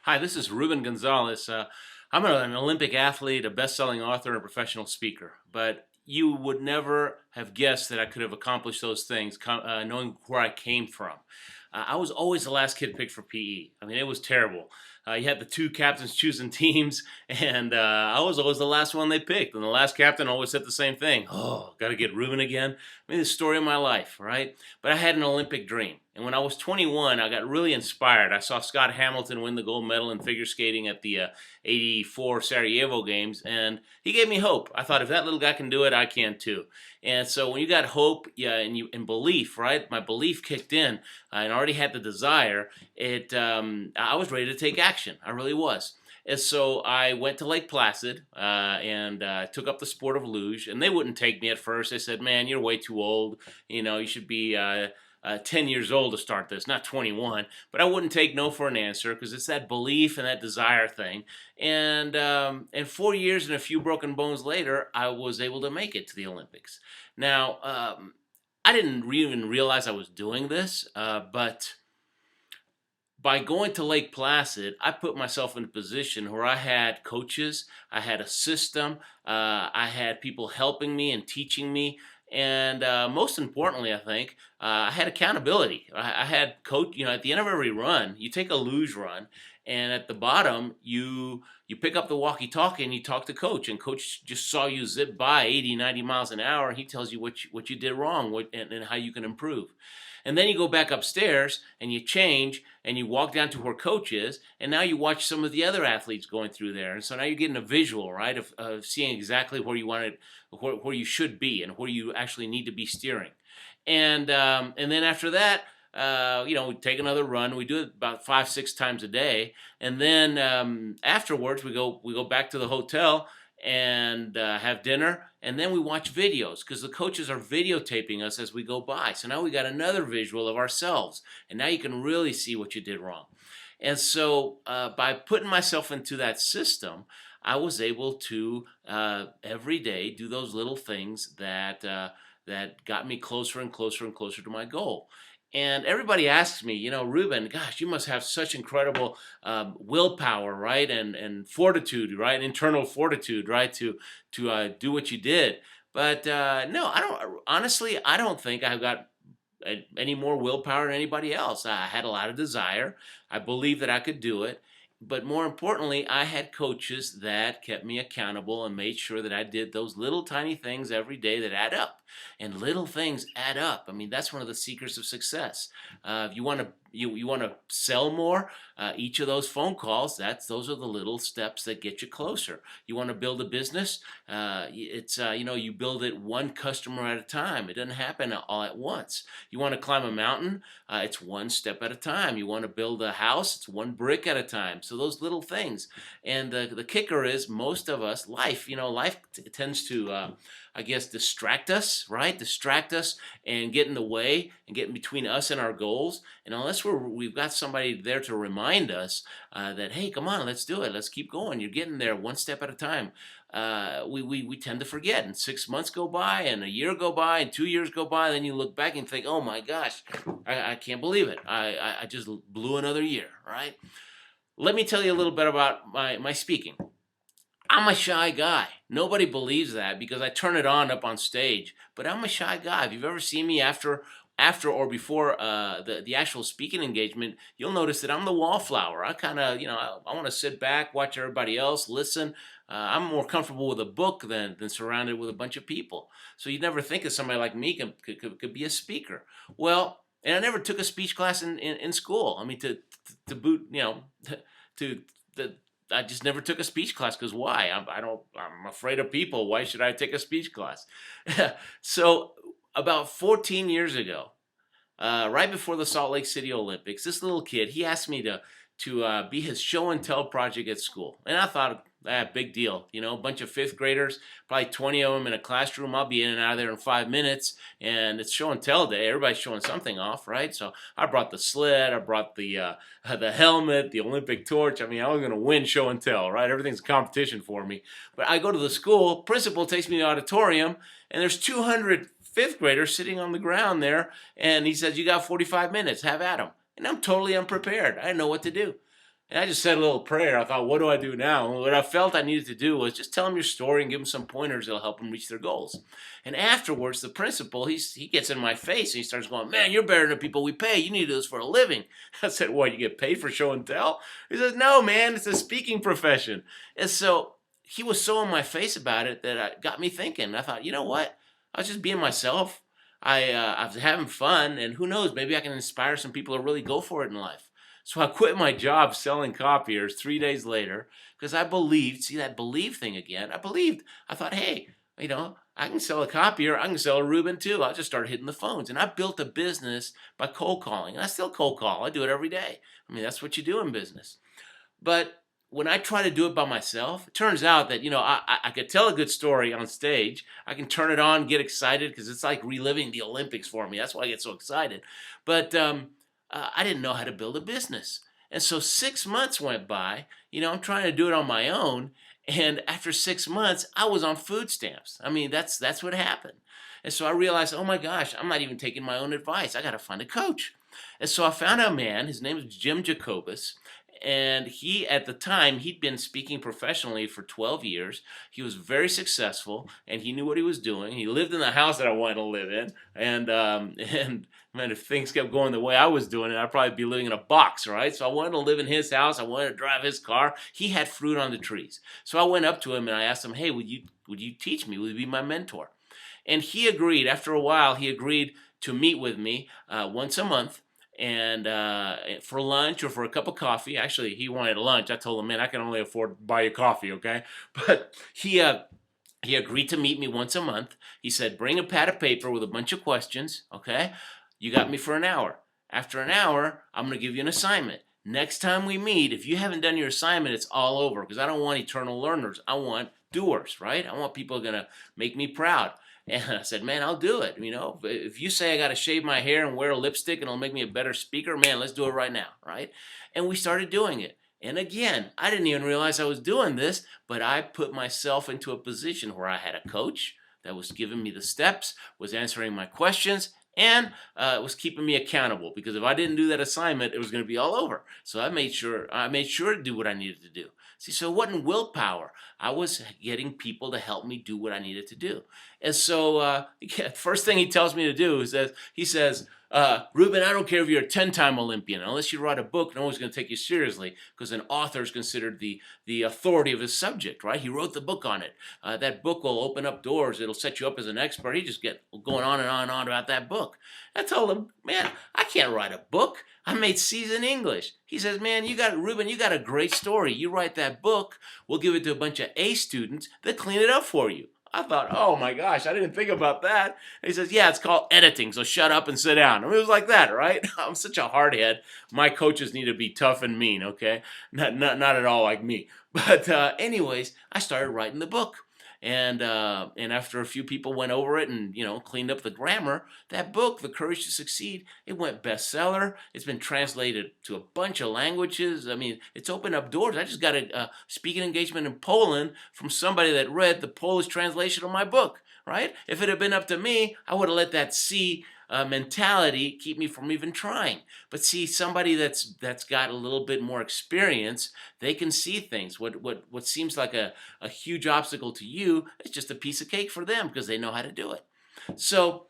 Hi, this is Ruben Gonzalez. I'm an Olympic athlete, a best-selling author, and a professional speaker. But you would never have guessed that I could have accomplished those things, knowing where I came from. I was always the last kid picked for PE. I mean, it was terrible. You had the two captains choosing teams, and I was always the last one they picked. And the last captain always said the same thing. Oh, got to get Ruben again. I mean, the story of my life, right? But I had an Olympic dream. And when I was 21, I got really inspired. I saw Scott Hamilton win the gold medal in figure skating at the '84 Sarajevo Games, and he gave me hope. I thought, if that little guy can do it, I can too. And so when you got hope, yeah, and belief, right? My belief kicked in, and I already had the desire. I was ready to take action. I really was. And so I went to Lake Placid and took up the sport of luge. And they wouldn't take me at first. They said, "Man, you're way too old. You know, you should be 10 years old to start this, not 21." But I wouldn't take no for an answer because it's that belief and that desire thing. And 4 years and a few broken bones later, I was able to make it to the Olympics. Now, I didn't even realize I was doing this, but by going to Lake Placid, I put myself in a position where I had coaches, I had a system, I had people helping me and teaching me, and most importantly, I think, I had accountability. I had coach. You know, at the end of every run, you take a luge run, and at the bottom, you pick up the walkie-talkie and you talk to coach, and coach just saw you zip by 80, 90 miles an hour, and he tells you what you did wrong, and how you can improve. And then you go back upstairs and you change and you walk down to where coach is, and now you watch some of the other athletes going through there. And so now you're getting a visual, right, of seeing exactly where you wanted, where you should be and where you actually need to be steering. And then after that, we take another run. We do it about 5-6 times a day, and then afterwards we go back to the hotel and have dinner, and then we watch videos because the coaches are videotaping us as we go by. So now we got another visual of ourselves, and now you can really see what you did wrong. And so by putting myself into that system, I was able to every day do those little things that got me closer and closer and closer to my goal. And everybody asks me, "Ruben, gosh, you must have such incredible willpower, right? And fortitude, right? Internal fortitude, right? To do what you did." But no, I don't. Honestly, I don't think I've got any more willpower than anybody else. I had a lot of desire. I believed that I could do it. But more importantly, I had coaches that kept me accountable and made sure that I did those little tiny things every day that add up. And little things add up. I mean, that's one of the secrets of success. If you want to you want to sell more, each of those phone calls, those are the little steps that get you closer. You want to build a business, you build it one customer at a time. It doesn't happen all at once. You want to climb a mountain, it's one step at a time. You want to build a house, it's one brick at a time. So those little things. And the kicker is, most of us, life tends to distract us, right? Distract us and get in the way and get in between us and our goals. And unless we've got somebody there to remind us that, hey, come on, let's do it. Let's keep going. You're getting there one step at a time. We tend to forget. And 6 months go by, and a year go by, and 2 years go by. Then you look back and think, oh my gosh, I can't believe it. I just blew another year, right? Let me tell you a little bit about my speaking. I'm a shy guy. Nobody believes that because I turn it on up on stage. But I'm a shy guy. If you've ever seen me after or before the actual speaking engagement, you'll notice that I'm the wallflower. I kind of, I want to sit back, watch everybody else, listen. I'm more comfortable with a book than surrounded with a bunch of people. So you'd never think of somebody like me could be a speaker. Well, and I never took a speech class in school. I mean, to boot, I just never took a speech class because why? I'm afraid of people. Why should I take a speech class? So about 14 years ago, right before the Salt Lake City Olympics, this little kid, he asked me to be his show and tell project at school. And I thought, big deal. A bunch of fifth graders, probably 20 of them in a classroom. I'll be in and out of there in 5 minutes. And it's show and tell day. Everybody's showing something off, right? So I brought the sled. I brought the helmet, the Olympic torch. I mean, I was going to win show and tell, right? Everything's a competition for me. But I go to the school. Principal takes me to the auditorium, and there's 200 fifth graders sitting on the ground there. And he says, "You got 45 minutes. Have at them." And I'm totally unprepared. I didn't know what to do. And I just said a little prayer. I thought, what do I do now? And what I felt I needed to do was just tell them your story and give them some pointers that'll help them reach their goals. And afterwards, the principal, he gets in my face and he starts going, man, you're better than people we pay. You need to do this for a living. I said, what, you get paid for show and tell? He says, no, man, it's a speaking profession. And so he was so in my face about it that it got me thinking. I thought, you know what? I was just being myself. I was having fun, and who knows, maybe I can inspire some people to really go for it in life. So I quit my job selling copiers 3 days later because I believed, see that believe thing again, I believed. I thought, hey, I can sell a copier, I can sell a Ruben too. I'll just start hitting the phones. And I built a business by cold calling. And I still cold call. I do it every day. I mean, that's what you do in business. But when I try to do it by myself, it turns out that, I could tell a good story on stage. I can turn it on, get excited, because it's like reliving the Olympics for me. That's why I get so excited. But I didn't know how to build a business. And so 6 months went by. I'm trying to do it on my own. And after 6 months, I was on food stamps. I mean, that's what happened. And so I realized, oh my gosh, I'm not even taking my own advice. I got to find a coach. And so I found a man. His name is Jim Jacobus. And at the time, he'd been speaking professionally for 12 years. He was very successful, and he knew what he was doing. He lived in the house that I wanted to live in. And man, if things kept going the way I was doing it, I'd probably be living in a box, right? So I wanted to live in his house. I wanted to drive his car. He had fruit on the trees. So I went up to him, and I asked him, hey, would you teach me? Would you be my mentor? And he agreed. After a while, he agreed to meet with me once a month. And for lunch or for a cup of coffee. Actually, he wanted lunch. I told him, man, I can only afford to buy you coffee, okay? But he agreed to meet me once a month. He said, bring a pad of paper with a bunch of questions, okay? You got me for an hour. After an hour, I'm going to give you an assignment. Next time we meet, if you haven't done your assignment, it's all over, because I don't want eternal learners. I want doers, right? I want people going to make me proud. And I said, man, I'll do it. If you say I got to shave my hair and wear a lipstick and it'll make me a better speaker, man, let's do it right now, right? And we started doing it. And again, I didn't even realize I was doing this, but I put myself into a position where I had a coach that was giving me the steps, was answering my questions, and was keeping me accountable, because if I didn't do that assignment, it was going to be all over. So I made sure to do what I needed to do. See, so it wasn't willpower. I was getting people to help me do what I needed to do. And so first thing he tells me to do is that he says, Ruben, I don't care if you're a 10-time Olympian. Unless you write a book, no one's going to take you seriously, because an author is considered the authority of his subject, right? He wrote the book on it. That book will open up doors. It'll set you up as an expert. He just get going on and on and on about that book. I told him, man, I can't write a book. I made C's in English. He says, man, Ruben, you got a great story. You write that book, we'll give it to a bunch of A students. They'll clean it up for you. I thought, oh my gosh, I didn't think about that. And he says, yeah, it's called editing, so shut up and sit down. I mean, it was like that, right? I'm such a hardhead. My coaches need to be tough and mean, okay? Not at all like me. But anyways, I started writing the book. And after a few people went over it and cleaned up the grammar, that book, The Courage to Succeed, it went bestseller. It's been translated to a bunch of languages. I mean, it's opened up doors. I just got a speaking engagement in Poland from somebody that read the Polish translation of my book. Right? If it had been up to me, I would have let that C mentality keep me from even trying. But see, somebody that's got a little bit more experience, they can see things. What seems like a huge obstacle to you is just a piece of cake for them, because they know how to do it. So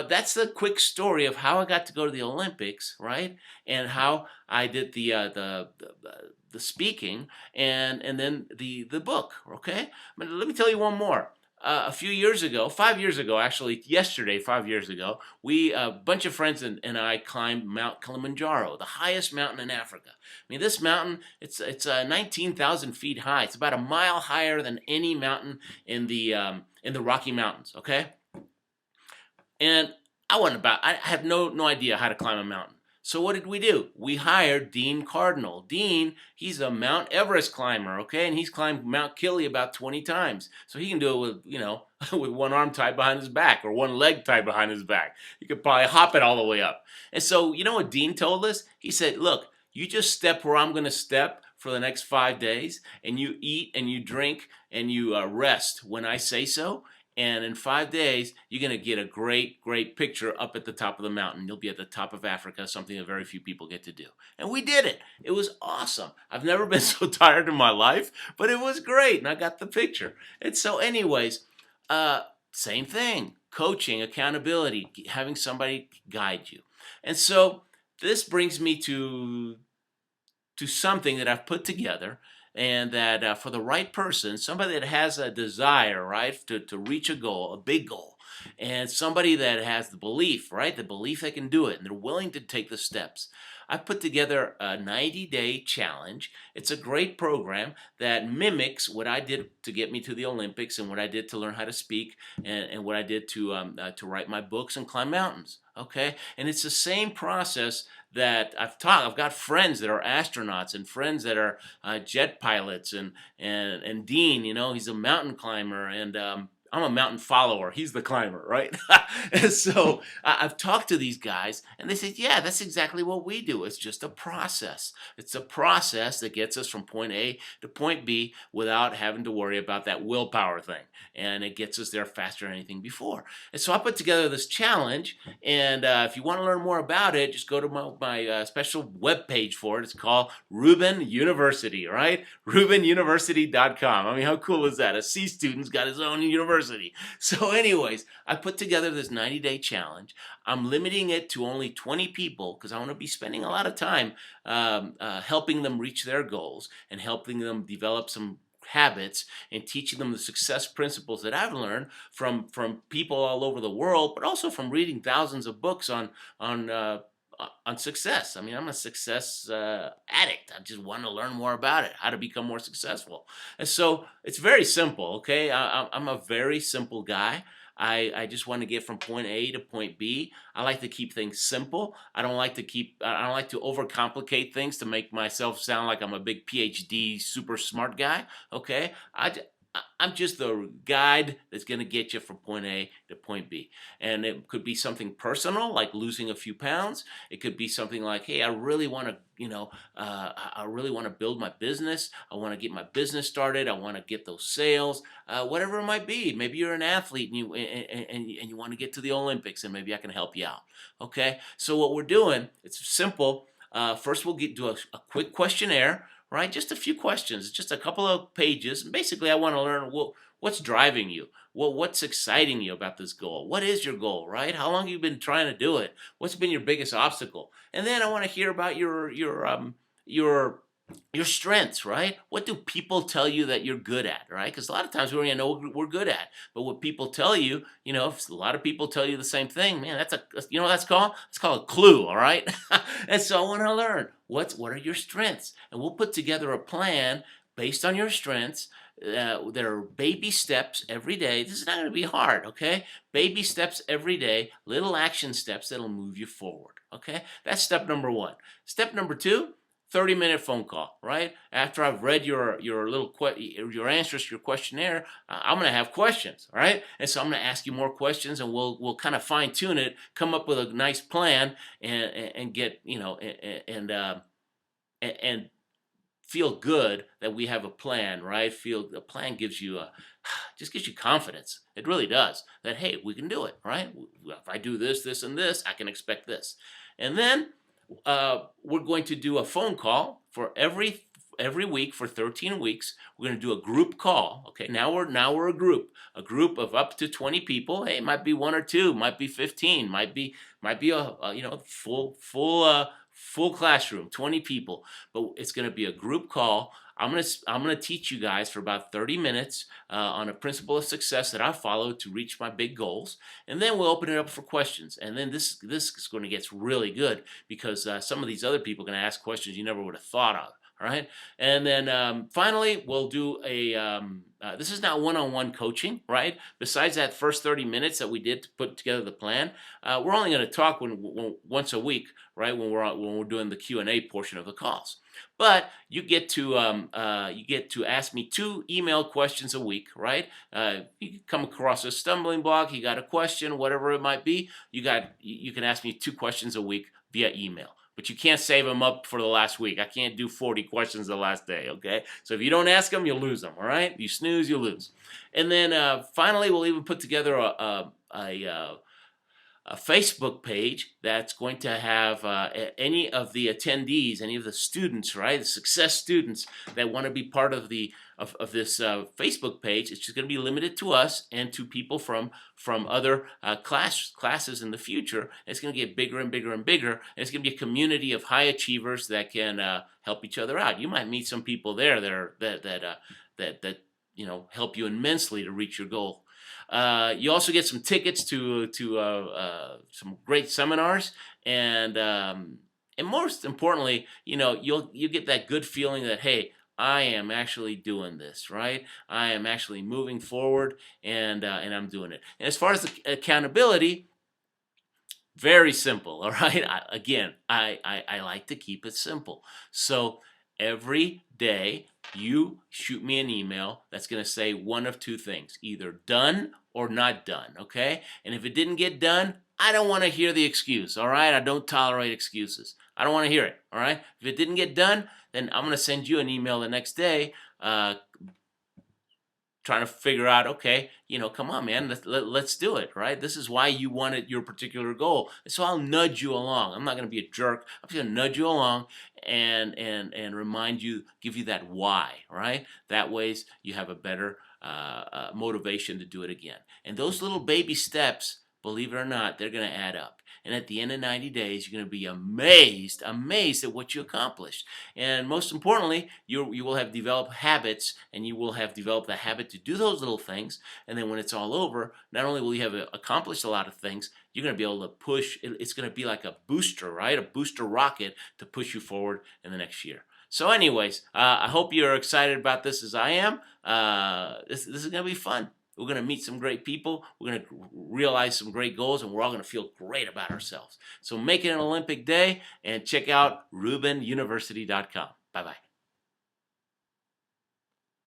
that's the quick story of how I got to go to the Olympics, right? And how I did the speaking and then the book. Okay, but let me tell you one more. A few years ago, 5 years ago, actually, yesterday, 5 years ago, a bunch of friends and I climbed Mount Kilimanjaro, the highest mountain in Africa. I mean, this mountain, it's 19,000 feet high. It's about a mile higher than any mountain in the Rocky Mountains, okay? And I have no idea how to climb a mountain. So what did we do? We hired Dean Cardinal. Dean, he's a Mount Everest climber, okay? And he's climbed Mount Kili about 20 times. So he can do it with, with one arm tied behind his back or one leg tied behind his back. He could probably hop it all the way up. And so, you know what Dean told us? He said, look, you just step where I'm going to step for the next 5 days, and you eat and you drink and you rest when I say so. And in 5 days, you're going to get a great picture up at the top of the mountain. You'll be at the top of Africa, something that very few people get to do. And we did it. It was awesome. I've never been so tired in my life, but it was great, and I got the picture. And so anyways, same thing, coaching, accountability, having somebody guide you. And so this brings me to something that I've put together, and that for the right person, somebody that has a desire, right, to reach a goal, a big goal, and somebody that has the belief, right, the belief they can do it, and they're willing to take the steps. I've put together a 90-day challenge. It's a great program that mimics what I did to get me to the Olympics, and what I did to learn how to speak, and what I did to write my books and climb mountains. Okay, and it's the same process that I've taught. I've got friends that are astronauts, and friends that are jet pilots, and Dean, he's a mountain climber, and I'm a mountain follower. He's the climber, right? And so I've talked to these guys, and they said, yeah, that's exactly what we do. It's just a process. It's a process that gets us from point A to point B without having to worry about that willpower thing. And it gets us there faster than anything before. And so I put together this challenge, and if you want to learn more about it, just go to my special web page for it. It's called Ruben University, right? RubenUniversity.com. I mean, how cool is that? A C student's got his own university. So anyways, I put together this 90-day challenge. I'm limiting it to only 20 people because I want to be spending a lot of time helping them reach their goals, and helping them develop some habits, and teaching them the success principles that I've learned from people all over the world, but also from reading thousands of books on success. I mean, I'm a success addict. I just want to learn more about it, how to become more successful. And so it's very simple, okay? I'm a very simple guy. I just want to get from point A to point B. I like to keep things simple. I don't like to overcomplicate things to make myself sound like I'm a big PhD, super smart guy, okay? I'm just the guide that's going to get you from point A to point B. And it could be something personal, like losing a few pounds. It could be something like, hey, I really want to, I really want to build my business. I want to get my business started. I want to get those sales, whatever it might be. Maybe you're an athlete and you want to get to the Olympics, and maybe I can help you out. Okay. So what we're doing, it's simple. First, we'll do a quick questionnaire. Right, just a few questions, just a couple of pages. And basically, I want to learn what's driving you. What's exciting you about this goal? What is your goal, right? How long have you been trying to do it? What's been your biggest obstacle? And then I want to hear about your strengths, right? What do people tell you that you're good at, right? Because a lot of times we already know what we're good at, but what people tell you, if a lot of people tell you the same thing, man, that's what that's called? It's called a clue, all right? And so I want to learn what are your strengths, and we'll put together a plan based on your strengths. There are baby steps every day. This is not going to be hard, okay? Baby steps every day, little action steps that'll move you forward, okay? That's step number 1. Step number 2, 30-minute phone call, right? After I've read your answers to your questionnaire, I'm going to have questions, right? And so I'm going to ask you more questions, and we'll kind of fine tune it, come up with a nice plan, and get and feel good that we have a plan, right? The plan gives you just gives you confidence. It really does. That hey, we can do it, right? If I do this, this, and this, I can expect this, and then we're going to do a phone call for every week for 13 weeks. We're going to do a group call. Okay, now we're a group of up to 20 people. Hey, it might be 1 or 2, might be 15, might be a full classroom, 20 people. But it's going to be a group call. I'm gonna teach you guys for about 30 minutes on a principle of success that I follow to reach my big goals, and then we'll open it up for questions. And then this is going to get really good because some of these other people are going to ask questions you never would have thought of. All right, and then finally we'll do a. This is not one-on-one coaching, right? Besides that first 30 minutes that we did to put together the plan, we're only going to talk once a week, right? When we're doing the Q&A portion of the calls. But you get to ask me 2 email questions a week, right? You come across a stumbling block, you got a question, whatever it might be, you can ask me 2 questions a week via email. but you can't save them up for the last week. I can't do 40 questions the last day, okay? So if you don't ask them, you'll lose them, all right? You snooze, you lose. And then finally, we'll even put together a Facebook page that's going to have any of the attendees, any of the students, right, the success students that want to be part of this Facebook page. It's just going to be limited to us and to people from other classes in the future. It's going to get bigger and bigger and bigger. And it's going to be a community of high achievers that can help each other out. You might meet some people there that you know, help you immensely to reach your goal. You also get some tickets to some great seminars, and most importantly, you know, you get that good feeling that, hey, I am actually doing this, right? I am actually moving forward, and I'm doing it. And as far as the accountability, very simple, all right? I like to keep it simple. So every day you shoot me an email that's going to say one of two things, either done or not done, okay? And if it didn't get done, I don't want to hear the excuse, all right? I don't tolerate excuses. I don't want to hear it, all right? If it didn't get done, then I'm going to send you an email the next day trying to figure out, okay, you know, come on, man, let's do it, right? This is why you wanted your particular goal. So I'll nudge you along. I'm not going to be a jerk. I'm just going to nudge you along and remind you, give you that why, right? That ways you have a better motivation to do it again. And those little baby steps, believe it or not, they're going to add up. And at the end of 90 days, you're going to be amazed at what you accomplished. And most importantly, you will have developed habits, and you will have developed the habit to do those little things. And then when it's all over, not only will you have accomplished a lot of things, you're going to be able to push. It's going to be like a booster, right? A booster rocket to push you forward in the next year. So anyways, I hope you're excited about this as I am. This is going to be fun. We're going to meet some great people. We're going to realize some great goals, and we're all going to feel great about ourselves. So make it an Olympic day, and check out RubenUniversity.com. Bye-bye.